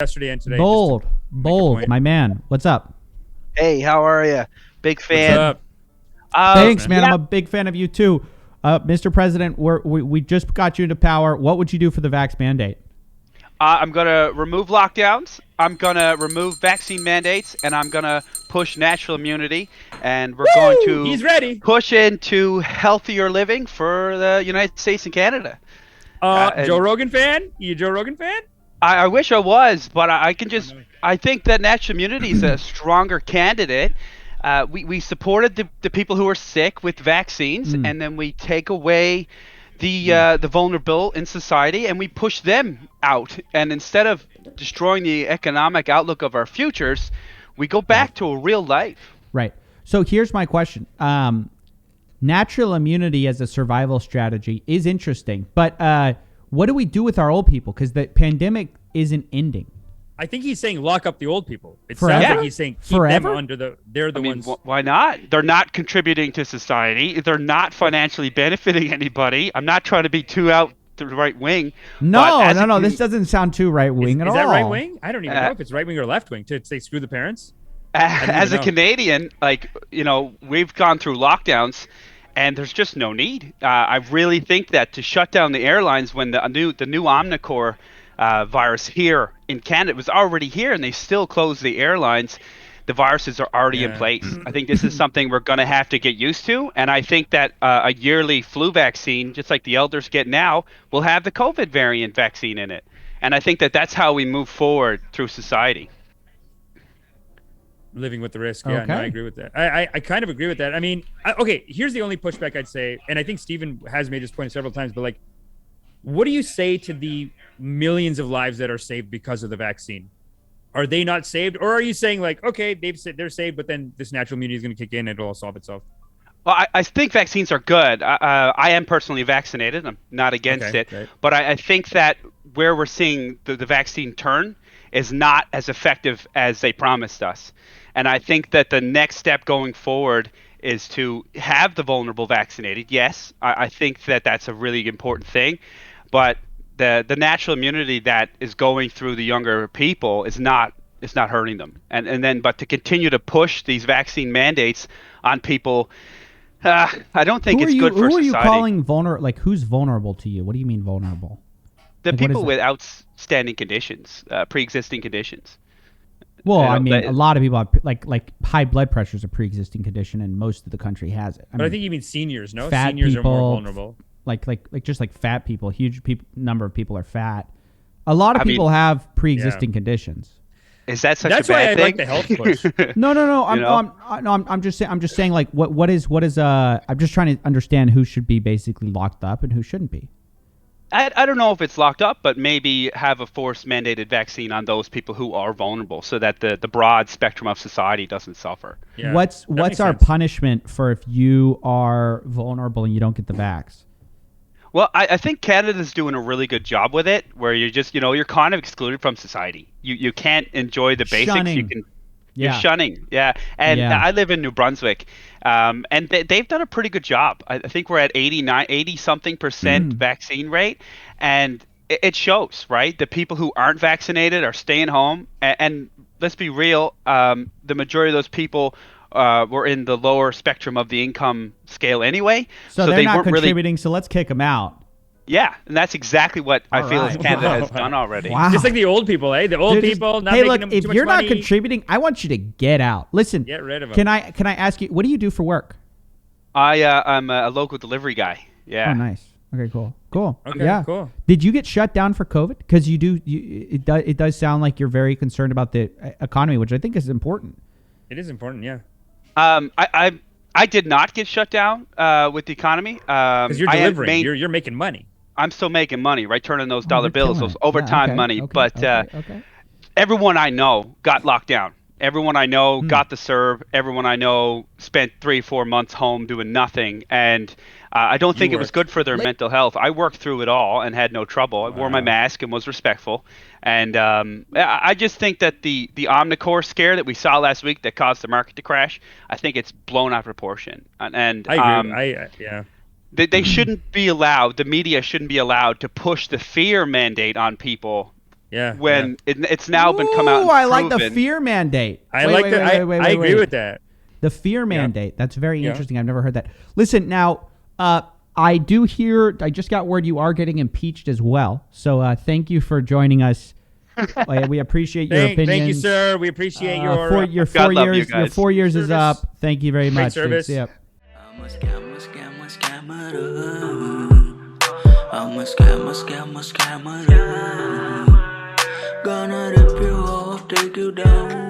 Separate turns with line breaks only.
yesterday and today.
Bold, my man. What's up?
Hey, how are you? Big fan.
What's up?
Thanks, man. I'm a big fan of you too, Mr. President. We just got you into power. What would you do for the vax mandate?
I'm gonna remove lockdowns. I'm gonna remove vaccine mandates, and I'm gonna push natural immunity. And we're going to
He's ready.
push into healthier living for the United States and Canada.
Joe Rogan fan? You a Joe Rogan fan?
I wish I was, but I think that natural immunity is a stronger candidate. We supported the people who are sick with vaccines, and then we take away the vulnerable in society, and we push them out. And instead of destroying the economic outlook of our futures, we go back to a real life.
Right. So here's my question. Natural immunity as a survival strategy is interesting, but what do we do with our old people? Because the pandemic isn't ending.
I think he's saying lock up the old people. It
Forever?
sounds like he's saying keep
Forever?
them under they're the ones.
Why not? They're not contributing to society. They're not financially benefiting anybody. I'm not trying to be too out to the right wing.
No. This doesn't sound too right wing at all.
Is that right wing? I don't even know if it's right wing or left wing to say screw the parents.
As a Canadian, we've gone through lockdowns, and there's just no need. I really think that to shut down the airlines when the new Omicron virus here in Canada was already here, and they still closed the airlines. The viruses are already in place. I think this is something we're going to have to get used to, and I think that a yearly flu vaccine, just like the elders get now, will have the COVID variant vaccine in it. And I think that that's how we move forward through society.
Living with the risk. Yeah,
Okay.
no, I agree with that. I kind of agree with that. I mean, okay, here's the only pushback I'd say, and I think Stephen has made this point several times, but what do you say to the millions of lives that are saved because of the vaccine? Are they not saved? Or are you saying okay, they're saved, but then this natural immunity is going to kick in and it'll all solve itself?
Well, I think vaccines are good. I am personally vaccinated. I'm not against it.
Right.
But I think that where we're seeing the vaccine turn is not as effective as they promised us. And I think that the next step going forward is to have the vulnerable vaccinated. Yes, I think that that's a really important thing. But the natural immunity that is going through the younger people is not hurting them. But to continue to push these vaccine mandates on people, I don't think it's good for society.
Who are you calling vulnerable? Who's vulnerable to you? What do you mean vulnerable?
The people with outstanding conditions, pre-existing conditions.
Well, a lot of people have like high blood pressure is a pre-existing condition, and most of the country has it.
I think you mean seniors, no?
Fat
Seniors
people,
are more vulnerable.
Just like fat people, number of people are fat. A lot of people have pre-existing conditions.
Is that such
That's
a bad
why
thing?
I like the health push.
No. I'm just saying what is I'm just trying to understand who should be basically locked up and who shouldn't be.
I don't know if it's locked up, but maybe have a forced mandated vaccine on those people who are vulnerable, so that the broad spectrum of society doesn't suffer.
Yeah,
what's our punishment for if you are vulnerable and you don't get the vax?
Well, I think Canada's doing a really good job with it, where you're just, you're kind of excluded from society. You can't enjoy the basics.
Shunning.
You're shunning. Yeah. And I live in New Brunswick, and they've done a pretty good job. I think we're at 80-something% vaccine rate, and it shows, right? The people who aren't vaccinated are staying home, and let's be real, the majority of those people were in the lower spectrum of the income scale anyway.
So they're not contributing, so let's kick them out.
Yeah, and that's exactly what I feel Canada has done already.
Wow.
Just like the old people, eh? The old people not making them too much money.
If you're not contributing, I want you to get out. Listen,
get rid of them.
Can I ask you, what do you do for work?
I'm a local delivery guy. Yeah.
Oh, nice. Okay, cool.
Okay,
yeah.
cool.
Did you get shut down for COVID? Because it does sound like you're very concerned about the economy, which I think is important.
It is important, yeah.
I did not get shut down with the economy.
Because you're delivering. You're making money.
I'm still making money, right? Turning those dollar bills, those overtime money.
Okay.
Everyone I know got locked down. Everyone I know got the CERB. Everyone I know spent 3-4 months home doing nothing. And I don't think it was good for their mental health. I worked through it all and had no trouble. I wore my mask and was respectful. And I just think that the Omicron scare that we saw last week that caused the market to crash, I think it's blown out of proportion. And
I agree. Yeah.
They shouldn't be allowed, the media shouldn't be allowed to push the fear mandate on people
Yeah.
when it's now been come out and
Ooh, I like the
proven.
fear mandate.
I
Wait,
like
wait,
that.
wait, wait,
I
wait,
agree
wait.
with that.
The fear mandate. That's very
Yeah.
interesting. I've never heard that. Listen, now, I do hear, I just got word you are getting impeached as well. So thank you for joining us. We appreciate your opinions.
Thank you, sir. We appreciate your
your
God
4
love you
years. Your
guys.
4 years is
Service.
up. Thank you very much.
service.
Yeah.
I'm a scammer. Gonna rip you off, take you down.